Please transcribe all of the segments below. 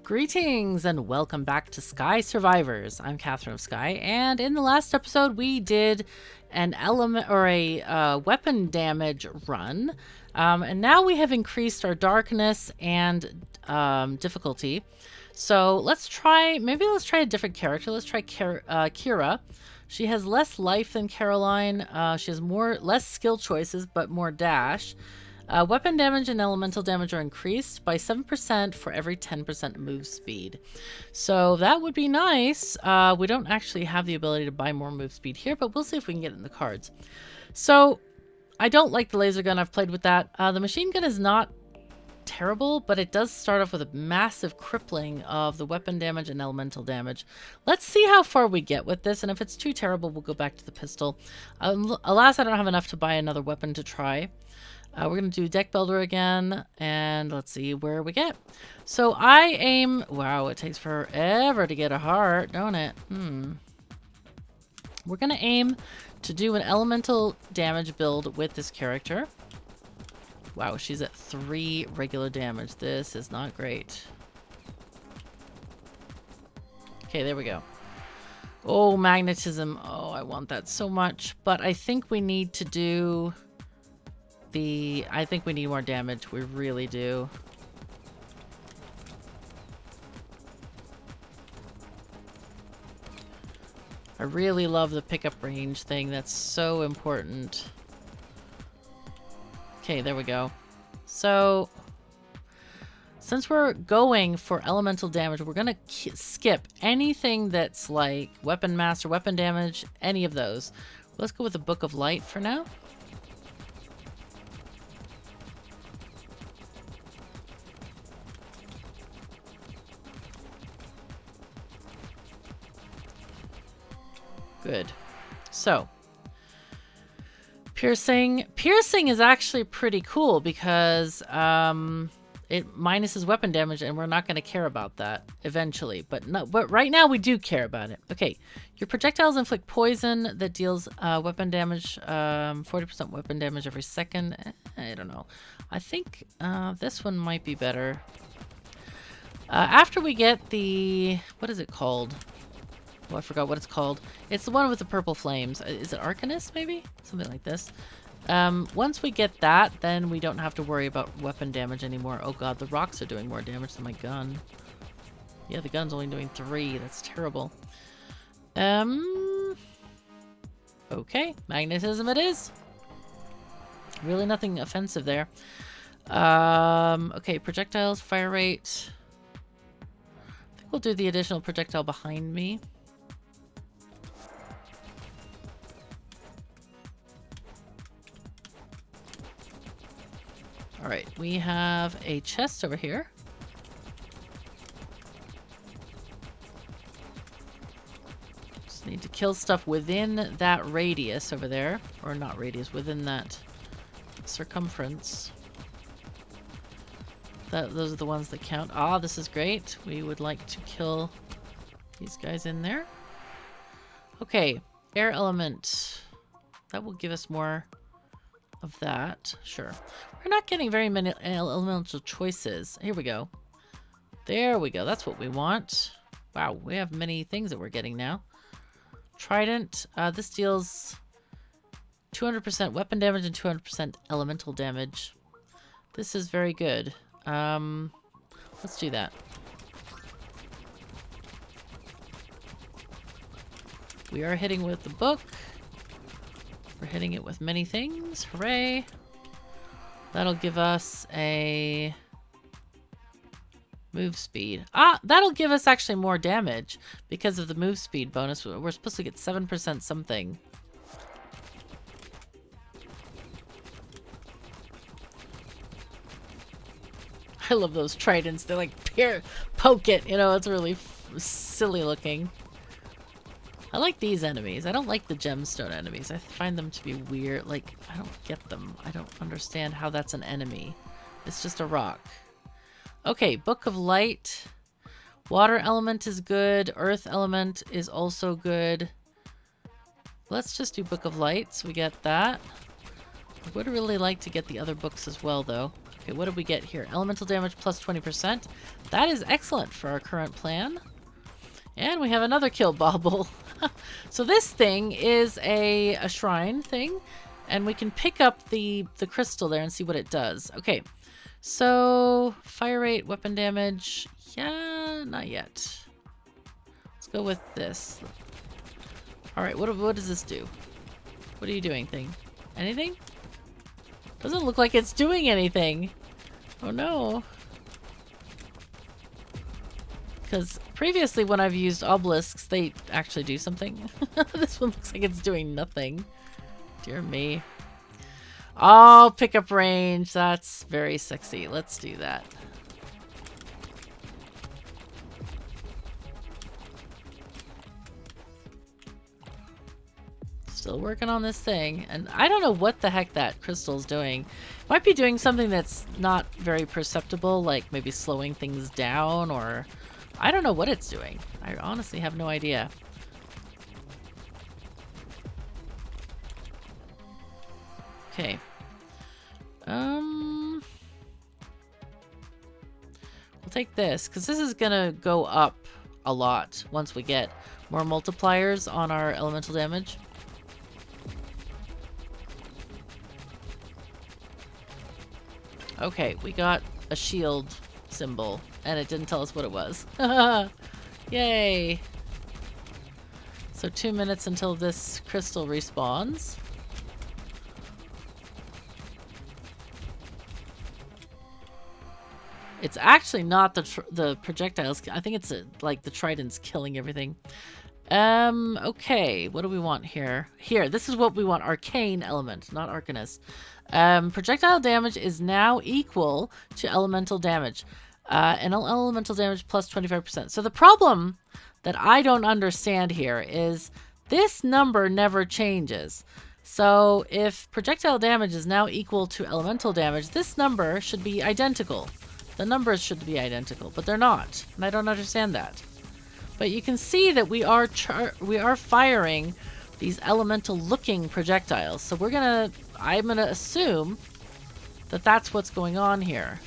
Greetings and welcome back to Sky Survivors. I'm KatherineOfSky, and in the last episode we did an element or a weapon damage run, and now we have increased our darkness and difficulty. So let's try a different character. Let's try Kira. She has less life than Caroline. She has less skill choices, but more dash. Weapon damage and elemental damage are increased by 7% for every 10% move speed. So that would be nice. We don't actually have the ability to buy more move speed here, but we'll see if we can get it in the cards. So I don't like the laser gun. I've played with that. The machine gun is not terrible, but it does start off with a massive crippling of the weapon damage and elemental damage. Let's see how far we get with this, and if it's too terrible, we'll go back to the pistol. Alas, I don't have enough to buy another weapon to try. We're going to do deck builder again, and let's see where we get. So I aim... Wow, it takes forever to get a heart, don't it? We're going to aim to do an elemental damage build with this character. Wow, she's at 3 regular damage. This is not great. Okay, there we go. Oh, magnetism. Oh, I want that so much. But I think we need to do... I think we need more damage. We really do. I really love the pickup range thing. That's so important. Okay, there we go. So, since we're going for elemental damage, we're going to skip anything that's like weapon master, weapon damage, any of those. Let's go with the Book of Light for now. Good. So, piercing. Piercing is actually pretty cool because it minuses weapon damage, and we're not going to care about that eventually. But right now we do care about it. Okay, your projectiles inflict poison that deals weapon damage, 40% weapon damage every second. I don't know. I think this one might be better. After we get the... What is it called? Oh, I forgot what it's called. It's the one with the purple flames. Is it Arcanist, maybe? Something like this. Once we get that, then we don't have to worry about weapon damage anymore. Oh god, the rocks are doing more damage than my gun. Yeah, the gun's only doing 3. That's terrible. Okay, magnetism it is. Really nothing offensive there. Okay, projectiles, fire rate. I think we'll do the additional projectile behind me. Alright, we have a chest over here. Just need to kill stuff within that radius over there. Or not radius, within that circumference. Those are the ones that count. Ah, this is great. We would like to kill these guys in there. Okay, air element. That will give us more of that. Sure. We're not getting very many elemental choices. Here we go. There we go. That's what we want. Wow, we have many things that we're getting now. Trident. This deals 200% weapon damage and 200% elemental damage. This is very good. Let's do that. We are hitting with the book. We're hitting it with many things. Hooray. That'll give us a move speed. Ah, that'll give us actually more damage because of the move speed bonus. We're supposed to get 7% something. I love those tridents. They're like, poke it. You know, it's really silly looking. I like these enemies. I don't like the gemstone enemies. I find them to be weird. Like, I don't get them. I don't understand how that's an enemy. It's just a rock. Okay, Book of Light. Water element is good. Earth element is also good. Let's just do Book of Light so we get that. I would really like to get the other books as well, though. Okay, what did we get here? Elemental damage plus 20%. That is excellent for our current plan. And we have another kill bauble. So this thing is a shrine thing, and we can pick up the crystal there and see what it does. Okay, so fire rate, weapon damage. Yeah, not yet. Let's go with this. All right, what does this do? What are you doing, thing? Anything? Doesn't look like it's doing anything. Oh no. Because previously when I've used obelisks, they actually do something. This one looks like it's doing nothing. Dear me. Oh, pickup range. That's very sexy. Let's do that. Still working on this thing, and I don't know what the heck that crystal's doing. Might be doing something that's not very perceptible, like maybe slowing things down, or I don't know what it's doing. I honestly have no idea. Okay. We'll take this, because this is gonna go up a lot once we get more multipliers on our elemental damage. Okay, we got a shield symbol, and it didn't tell us what it was. Yay! So 2 minutes until this crystal respawns. It's actually not the projectiles. I think it's like the trident's killing everything. Okay, what do we want here? Here, this is what we want. Arcane element, not arcanist. Projectile damage is now equal to elemental damage. And elemental damage plus 25%. So the problem that I don't understand here is this number never changes. So if projectile damage is now equal to elemental damage, this number should be identical. The numbers should be identical, but they're not, and I don't understand that. But you can see that we are firing these elemental-looking projectiles. So I'm gonna assume that that's what's going on here.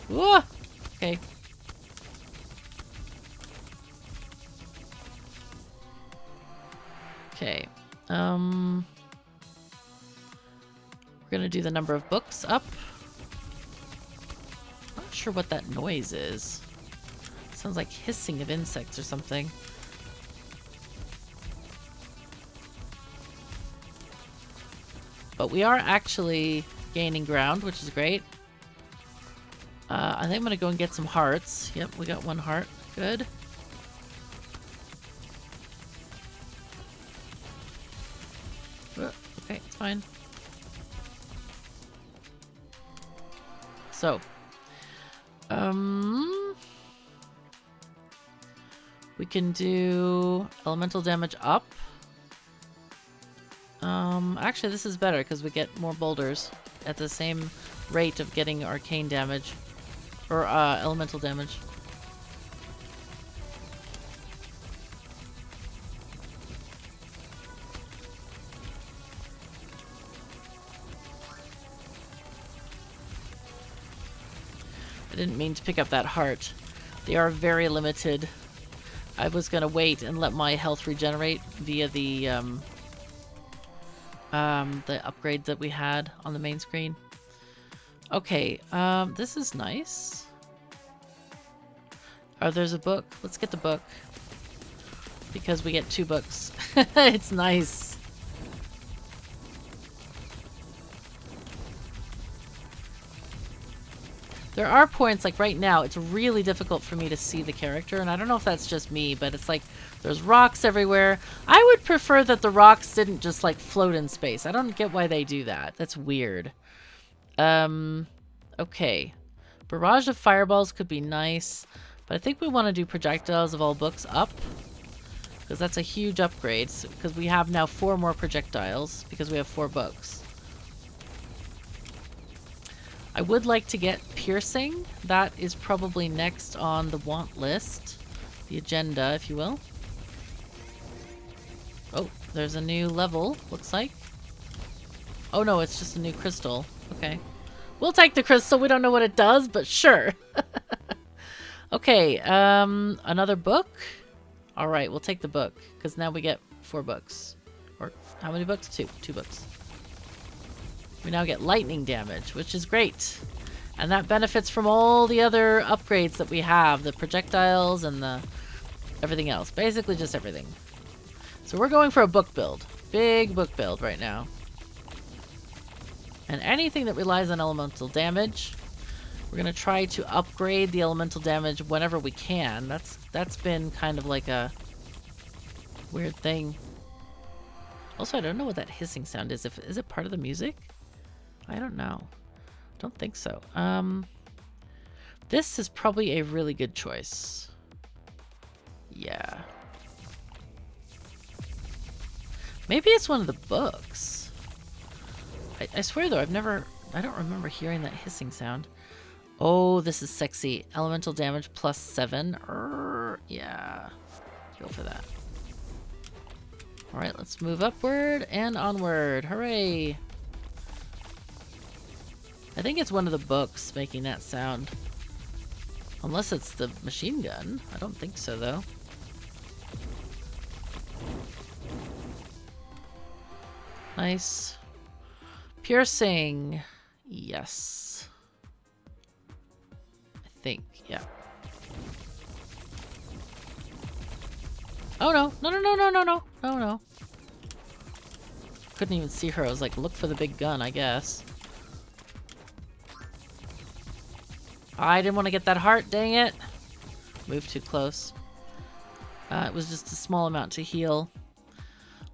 Whoa! Okay. Okay. We're gonna do the number of books up. Not sure what that noise is. Sounds like hissing of insects or something. But we are actually gaining ground, which is great. I think I'm gonna go and get some hearts. Yep, we got 1 heart. Good. Okay, it's fine. So, we can do elemental damage up. Actually, this is better because we get more boulders at the same rate of getting arcane damage or elemental damage. I didn't mean to pick up that heart. They are very limited. I was gonna wait and let my health regenerate via the upgrade that we had on the main screen. Okay, this is nice. Oh, there's a book. Let's get the book. Because we get 2 books. It's nice. There are points, like right now, it's really difficult for me to see the character, and I don't know if that's just me, but it's like there's rocks everywhere. I would prefer that the rocks didn't just like float in space. I don't get why they do that. That's weird. Okay. Barrage of fireballs could be nice, but I think we want to do projectiles of all books up, because that's a huge upgrade, because we have now 4 more projectiles, because we have 4 books. I would like to get piercing. That is probably next on the want list. The agenda, if you will. Oh, there's a new level, looks like. Oh no, it's just a new crystal. Okay. We'll take the crystal. We don't know what it does, but sure. Okay, another book? Alright, we'll take the book, because now we get 4 books. Or, how many books? 2. 2 books. We now get lightning damage, which is great. And that benefits from all the other upgrades that we have. The projectiles and the everything else. Basically just everything. So we're going for a book build. Big book build right now. And anything that relies on elemental damage, we're going to try to upgrade the elemental damage whenever we can. That's been kind of like a weird thing. Also, I don't know what that hissing sound is. Is it part of the music? I don't know. Don't think so. This is probably a really good choice. Yeah. Maybe it's one of the books. I swear though, I don't remember hearing that hissing sound. Oh, this is sexy. Elemental damage plus 7. Yeah. Go for that. Alright, let's move upward and onward. Hooray! I think it's one of the books making that sound. Unless it's the machine gun. I don't think so, though. Nice. Piercing. Yes. I think, yeah. Oh no. No, no, no, no, no, no. No, no. Couldn't even see her. I was like, look for the big gun, I guess. I didn't want to get that heart, dang it. Moved too close. It was just a small amount to heal.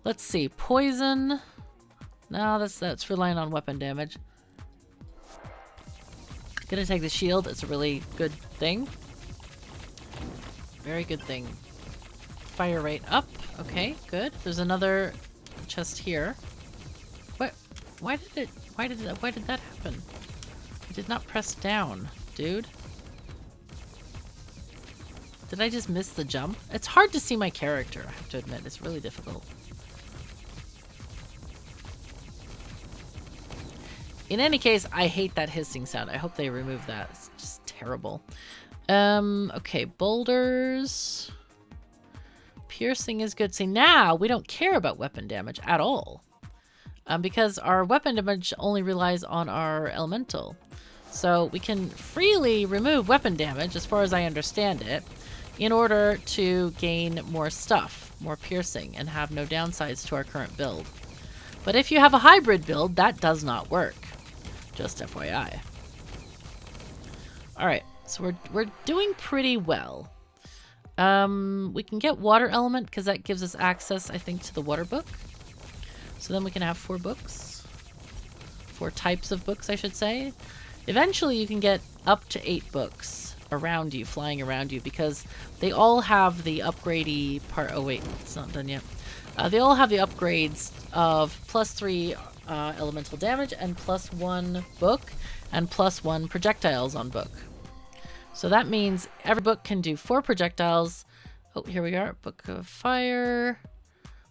Let's see. Poison. No, that's relying on weapon damage. Gonna take the shield. It's a really good thing. Very good thing. Fire rate up. Okay, good. There's another chest here. What? Why did that happen? I did not press down, dude. Did I just miss the jump? It's hard to see my character, I have to admit. It's really difficult. In any case, I hate that hissing sound. I hope they remove that. It's just terrible. Okay, boulders. Piercing is good. See, now we don't care about weapon damage at all. Because our weapon damage only relies on our elemental. So we can freely remove weapon damage, as far as I understand it, in order to gain more stuff, more piercing, and have no downsides to our current build. But if you have a hybrid build, that does not work. Just FYI. Alright, so we're doing pretty well. We can get water element, because that gives us access, I think, to the water book. So then we can have 4 books. 4 types of books, I should say. Eventually you can get up to 8 books around you, flying around you, because they all have the upgradey part. Oh wait, it's not done yet. They all have the upgrades of +3 elemental damage and +1 book and +1 projectiles on book. So that means every book can do 4 projectiles. Oh, here we are. Book of fire.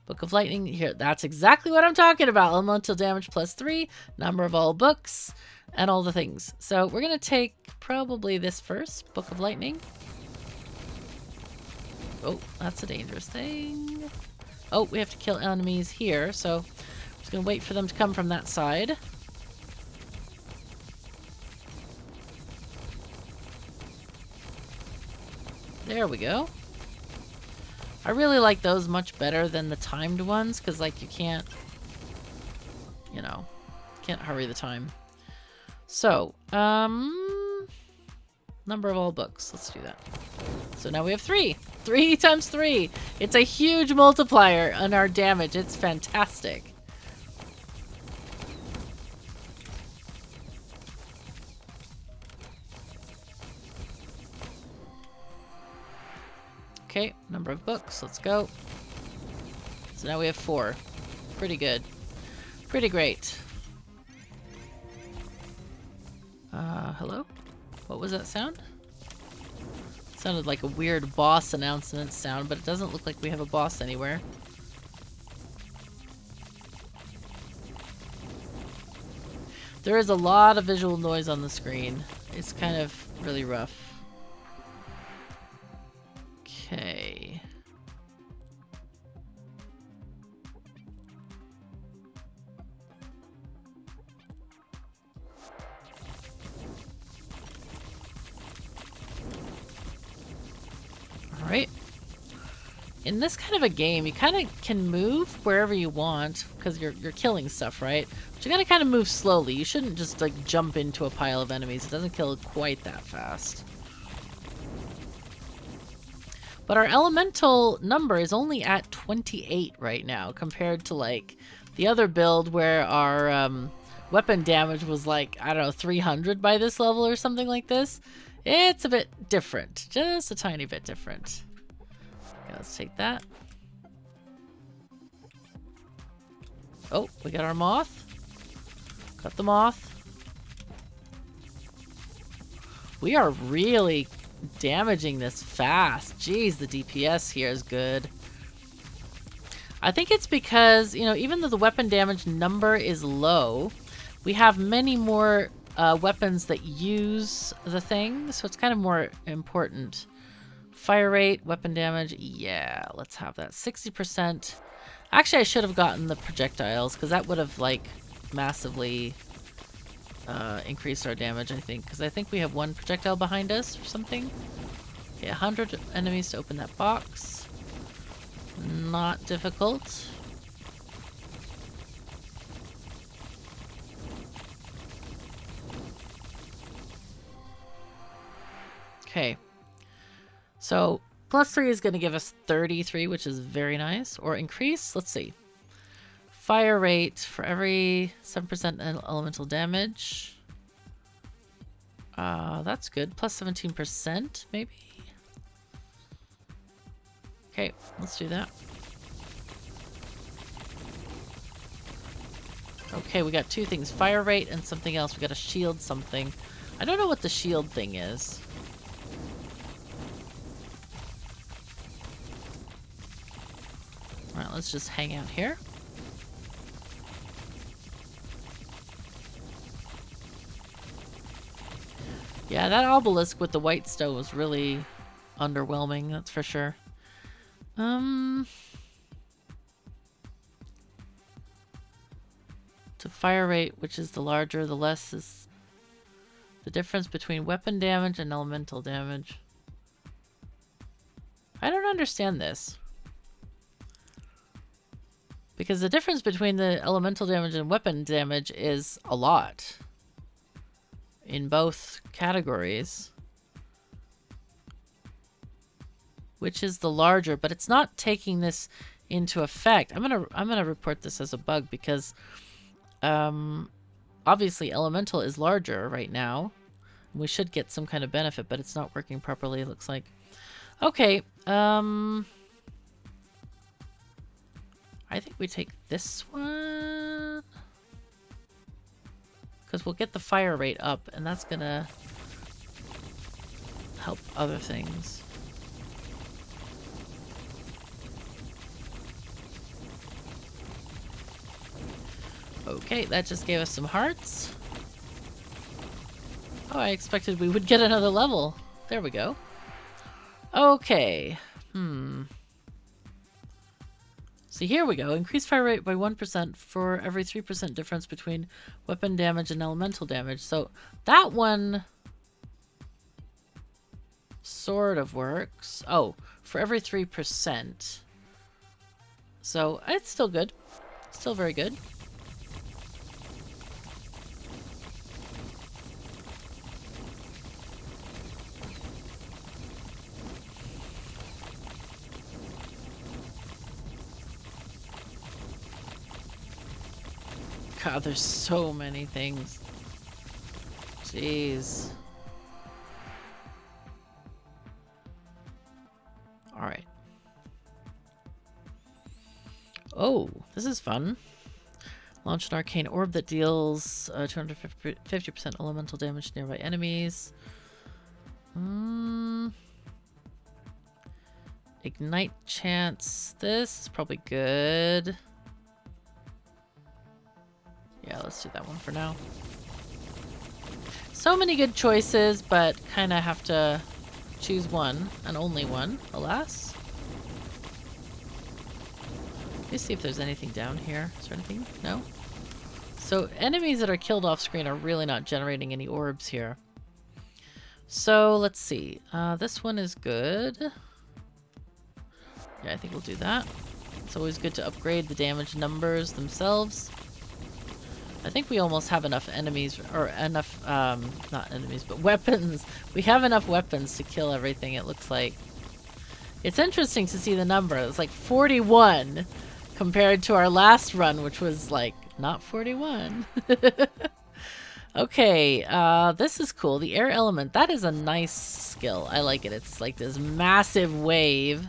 Book of lightning. Here, that's exactly what I'm talking about. Elemental damage +3, number of all books, and all the things. So we're going to take probably this first. Book of lightning. Oh, that's a dangerous thing. Oh, we have to kill enemies here, so I'm just going to wait for them to come from that side. There we go. I really like those much better than the timed ones, because, like, you can't, you know, can't hurry the time. So, number of all books. Let's do that. So now we have 3. 3 times 3. It's a huge multiplier on our damage. It's fantastic. Okay, number of books. Let's go. So now we have 4. Pretty good. Pretty great. Hello? What was that sound? It sounded like a weird boss announcement sound, but it doesn't look like we have a boss anywhere. There is a lot of visual noise on the screen. It's kind of really rough. Okay. Alright. In this kind of a game, you kind of can move wherever you want because you're killing stuff, right? But you gotta kind of move slowly. You shouldn't just like jump into a pile of enemies. It doesn't kill quite that fast. But our elemental number is only at 28 right now compared to like the other build where our weapon damage was like, I don't know, 300 by this level or something like this. It's a bit different, just a tiny bit different. Okay, let's take that. Oh, we got our moth. Got the moth. We are really damaging this fast. Jeez, the DPS here is good. I think it's because, you know, even though the weapon damage number is low, we have many more weapons that use the thing, so it's kind of more important. Fire rate, weapon damage, yeah, let's have that. 60%. Actually, I should have gotten the projectiles, because that would have, like, massively increased our damage, I think. Because I think we have one projectile behind us or something. Okay, 100 enemies to open that box. Not difficult. Okay. So, +3 is going to give us 33, which is very nice. Or increase, let's see. Fire rate for every 7% elemental damage. That's good. +17%, maybe? Okay, let's do that. Okay, we got two things. Fire rate and something else. We got a shield something. I don't know what the shield thing is. Alright, let's just hang out here. Yeah, that obelisk with the white stone was really underwhelming, that's for sure. To fire rate, which is the larger, the less is the difference between weapon damage and elemental damage. I don't understand this. Because the difference between the elemental damage and weapon damage is a lot. In both categories. Which is the larger, but it's not taking this into effect. I'm gonna report this as a bug because obviously elemental is larger right now. We should get some kind of benefit, but it's not working properly, it looks like. Okay, I think we take this one. Because we'll get the fire rate up, and that's gonna help other things. Okay, that just gave us some hearts. Oh, I expected we would get another level. There we go. Okay. So here we go. Increase fire rate by 1% for every 3% difference between weapon damage and elemental damage. So that one sort of works. Oh, for every 3%. So it's still good. Still very good. God, there's so many things. Jeez. Alright. Oh, this is fun. Launch an arcane orb that deals 250% elemental damage to nearby enemies. Ignite chance. This is probably good. Yeah, let's do that one for now. So many good choices, but kind of have to choose one, and only one, alas. Let's see if there's anything down here. Is there anything? No? So enemies that are killed off screen are really not generating any orbs here. So let's see. This one is good. Yeah, I think we'll do that. It's always good to upgrade the damage numbers themselves. I think we almost have enough enemies, or enough, not enemies, but weapons. We have enough weapons to kill everything, it looks like. It's interesting to see the number. It's like 41 compared to our last run, which was like, not 41. Okay, this is cool. The air element, that is a nice skill. I like it. It's like this massive wave.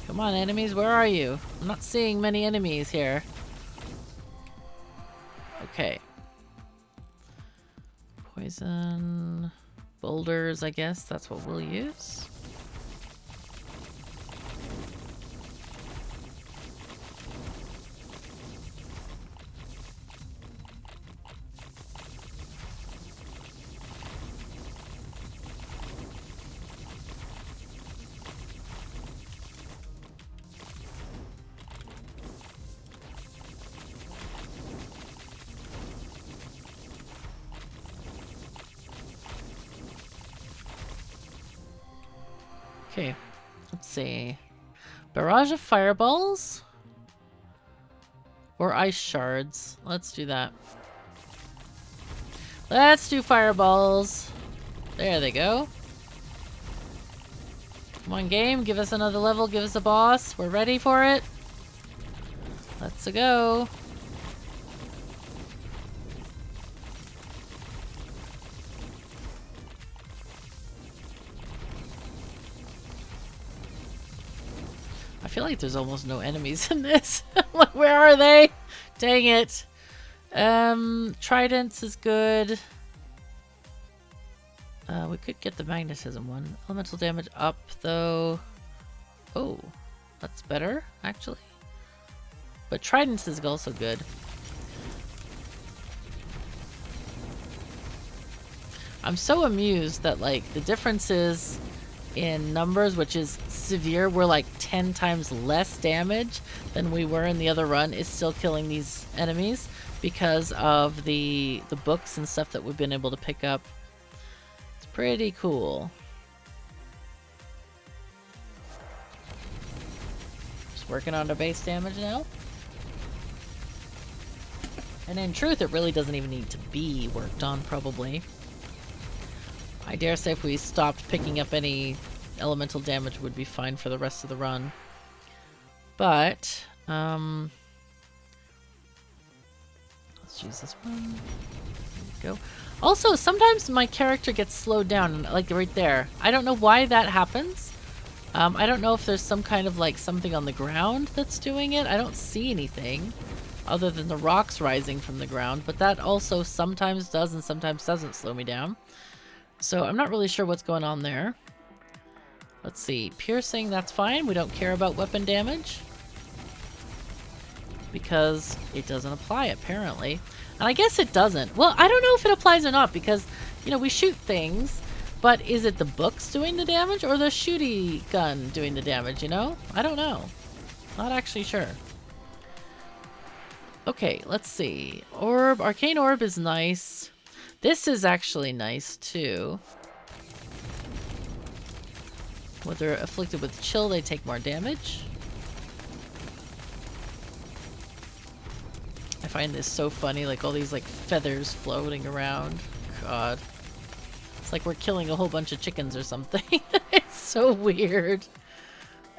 Come on, enemies, where are you? I'm not seeing many enemies here. Okay. Poison... boulders, I guess. That's what we'll use. Okay, let's see. Barrage of fireballs? Or ice shards? Let's do that. Let's do fireballs. There they go. Come on, game. Give us another level. Give us a boss. We're ready for it. Let's go. I feel like there's almost no enemies in this. Like, where are they? Dang it. Tridents is good. We could get the magnetism one. Elemental damage up, though. Oh, that's better, actually. But tridents is also good. I'm so amused that, like, the differences in numbers, which is severe, we're like 10 times less damage than we were in the other run, is still killing these enemies because of the books and stuff that we've been able to pick up. It's pretty cool. Just working on the base damage now. And in truth, it really doesn't even need to be worked on, probably. I dare say if we stopped picking up any elemental damage, would be fine for the rest of the run. But, let's use this one. There we go. Also, sometimes my character gets slowed down, like right there. I don't know why that happens. I don't know if there's some kind of like something on the ground that's doing it. I don't see anything other than the rocks rising from the ground, but that also sometimes does and sometimes doesn't slow me down. So I'm not really sure what's going on there. Let's see. Piercing, that's fine. We don't care about weapon damage. Because it doesn't apply, apparently. And I guess it doesn't. Well, I don't know if it applies or not, because, you know, we shoot things, but is it the books doing the damage or the shooty gun doing the damage, you know? I don't know. Not actually sure. Okay, let's see. Orb. Arcane Orb is nice. This is actually nice, too. When they're afflicted with chill, they take more damage. I find this so funny, like all these like feathers floating around. God. It's like we're killing a whole bunch of chickens or something. It's so weird.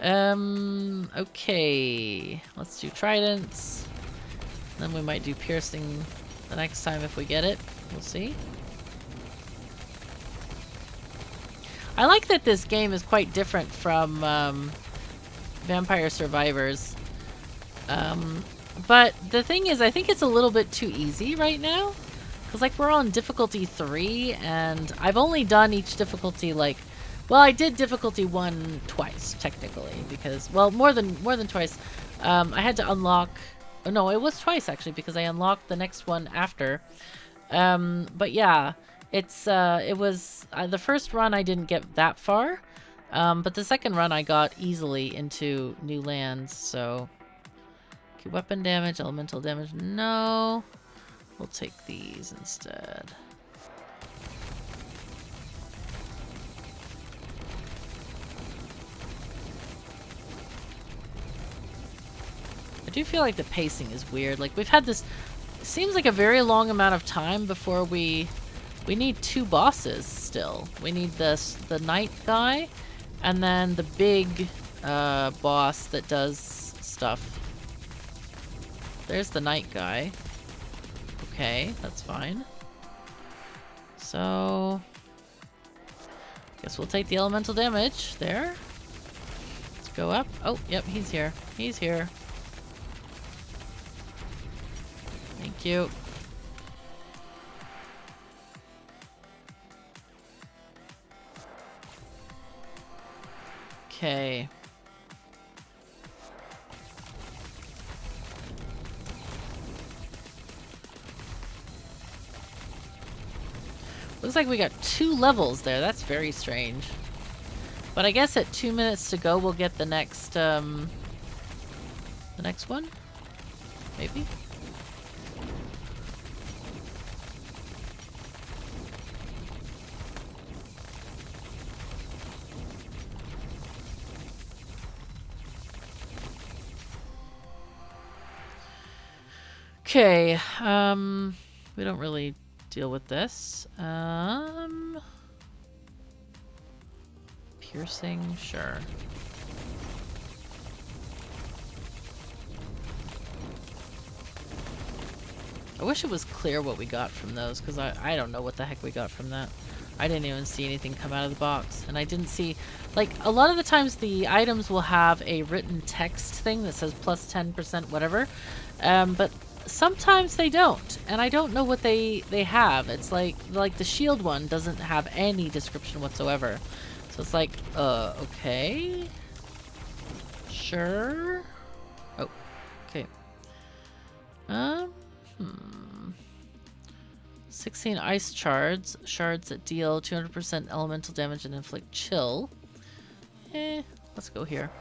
Okay. Let's do tridents. Then we might do piercing the next time if we get it. We'll see. I like that this game is quite different from Vampire Survivors. But the thing is, I think it's a little bit too easy right now. Because, like, we're on difficulty 3, and I've only done each difficulty, like... Well, I did difficulty 1 twice, technically, because... Well, more than twice. I had to unlock... Oh, no, it was twice, actually, because I unlocked the next one after. But yeah, it was... the first run I didn't get that far, but the second run I got easily into new lands, so... Okay, weapon damage, elemental damage, no... We'll take these instead. I do feel like the pacing is weird. Like, we've had this... It seems like a very long amount of time before we need 2 bosses still. We need the knight guy, and then the big boss that does stuff. There's the knight guy. Okay, that's fine. So... Guess we'll take the elemental damage there. Let's go up. Oh, yep, he's here. He's here. Thank you. Okay. Looks like we got 2 levels there. That's very strange. But I guess at 2 minutes to go, we'll get the next one? Maybe? Okay, we don't really deal with this. Piercing, sure. I wish it was clear what we got from those, because I don't know what the heck we got from that. I didn't even see anything come out of the box, and I didn't see... Like, a lot of the times the items will have a written text thing that says plus 10% whatever, but sometimes they don't, and I don't know what they have. It's like the shield one doesn't have any description whatsoever. So it's like, okay. Sure. Oh, okay. 16 ice shards that deal 200% elemental damage and inflict chill. Let's go here.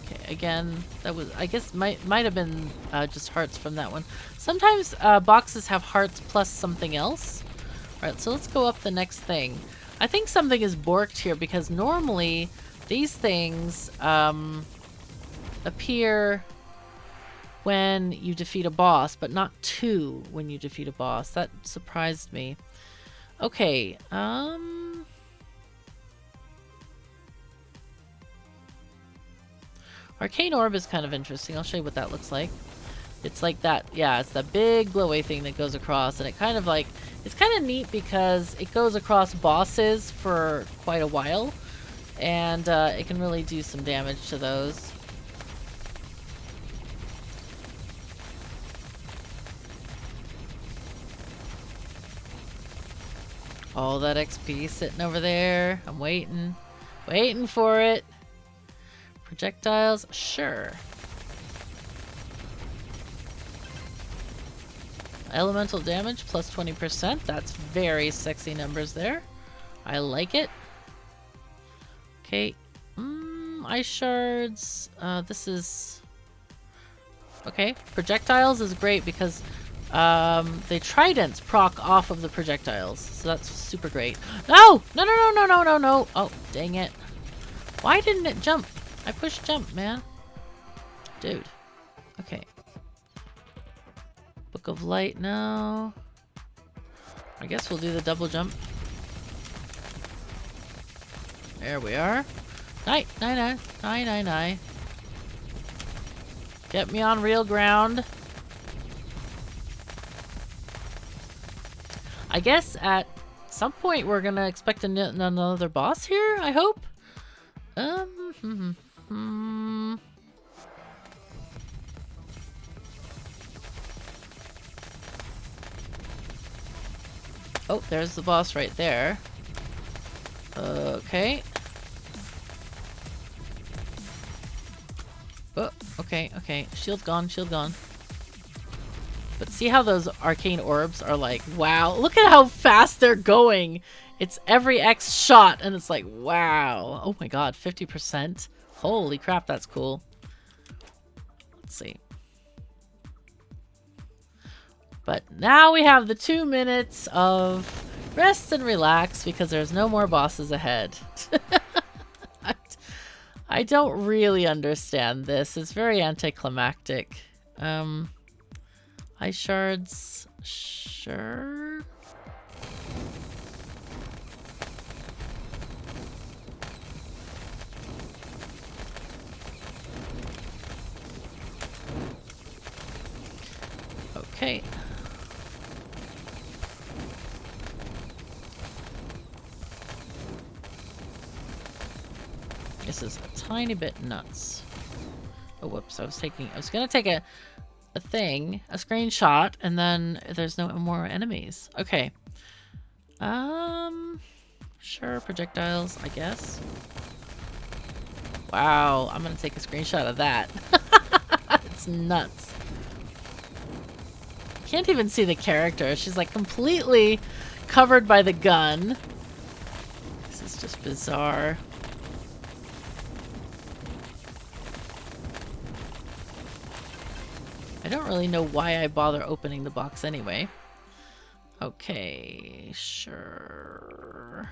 Okay, again, that was, I guess, might have been just hearts from that one. Sometimes boxes have hearts plus something else. Alright, so let's go up the next thing. I think something is borked here because normally these things appear when you defeat a boss, but not 2 when you defeat a boss. That surprised me. Okay, Arcane Orb is kind of interesting. I'll show you what that looks like. It's like that, yeah, it's that big glowy thing that goes across, and it kind of like, it's kind of neat because it goes across bosses for quite a while, and it can really do some damage to those. All that XP sitting over there. I'm waiting. Waiting for it. Projectiles? Sure. Elemental damage plus 20%. That's very sexy numbers there. I like it. Okay. Ice shards. This is... Okay. Projectiles is great because the tridents proc off of the projectiles. So that's super great. No! No, no, no, no, no, no, no! Oh, dang it. Why didn't it jump? I pushed jump, man. Dude. Okay. Book of Light, no. I guess we'll do the double jump. There we are. Night, night, night, night, night, night. Get me on real ground. I guess at some point we're gonna expect another boss here, I hope. Oh, there's the boss right there. Okay. Oh, okay, okay. Shield gone, shield gone. But see how those arcane orbs are like, wow, look at how fast they're going. It's every X shot, and it's like, wow. Oh my god, 50%. Holy crap, that's cool. Let's see. But now we have the 2 minutes of rest and relax because there's no more bosses ahead. I don't really understand this. It's very anticlimactic. Ice shards, sure. Okay. This is a tiny bit nuts. Oh, whoops! I was gonna take a screenshot, and then there's no more enemies. Okay. Sure, projectiles, I guess. Wow, I'm gonna take a screenshot of that. It's nuts. Can't even see the character. She's like completely covered by the gun. This is just bizarre. I don't really know why I bother opening the box anyway. Okay, sure.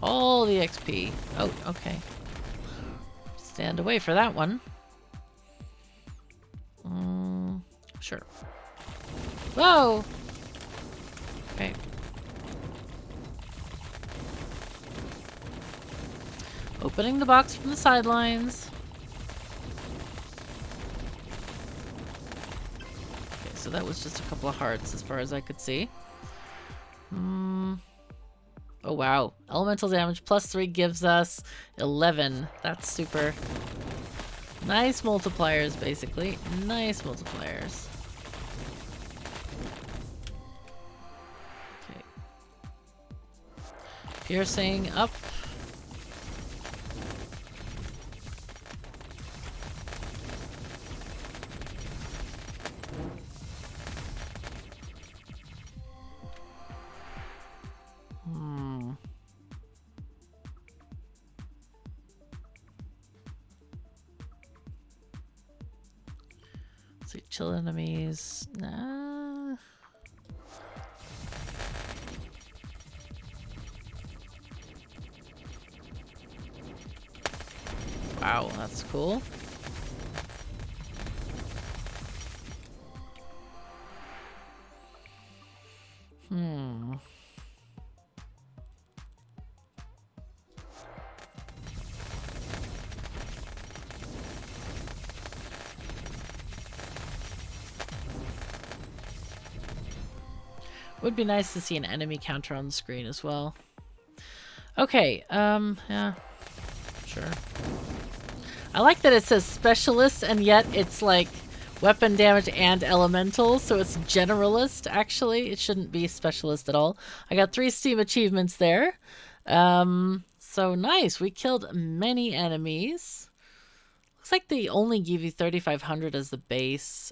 All the XP. Oh, okay. Stand away for that one. Sure. Whoa! Okay. Opening the box from the sidelines. Okay, so that was just a couple of hearts as far as I could see. Oh wow. Elemental damage +3 gives us 11. That's super. Nice multipliers, basically. Nice multipliers. Okay. Piercing up. See, chill enemies. Nah. Wow, that's cool. Would be nice to see an enemy counter on the screen as well. Okay, yeah, sure. I like that it says specialist and yet it's like weapon damage and elemental, so it's generalist actually. It shouldn't be specialist at all. I got 3 Steam achievements there. So nice. We killed many enemies. Looks like they only give you 3,500 as the base,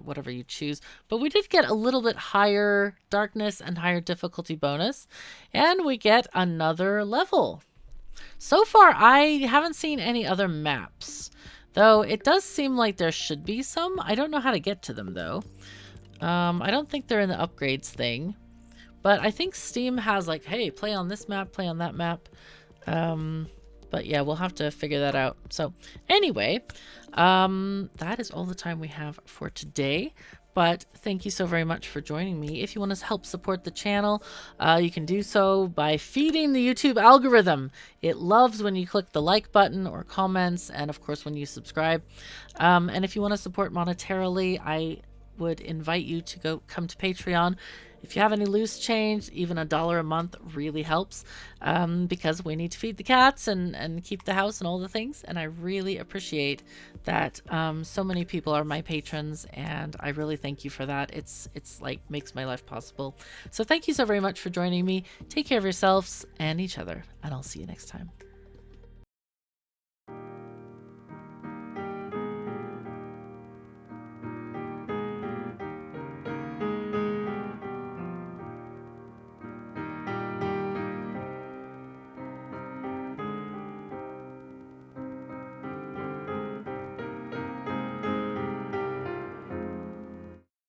whatever you choose. But we did get a little bit higher darkness and higher difficulty bonus. And we get another level. So far, I haven't seen any other maps. Though it does seem like there should be some. I don't know how to get to them, though. I don't think they're in the upgrades thing. But I think Steam has like, hey, play on this map, play on that map. But yeah, we'll have to figure that out. So anyway, that is all the time we have for today. But thank you so very much for joining me. If you want to help support the channel, you can do so by feeding the YouTube algorithm. It loves when you click the like button or comments, and of course when you subscribe. And if you want to support monetarily, I would invite you to come to Patreon If you have any loose change, even $1 a month really helps, because we need to feed the cats and keep the house and all the things. And I really appreciate that so many people are my patrons, and I really thank you for that. It's like makes my life possible. So thank you so very much for joining me. Take care of yourselves and each other, and I'll see you next time.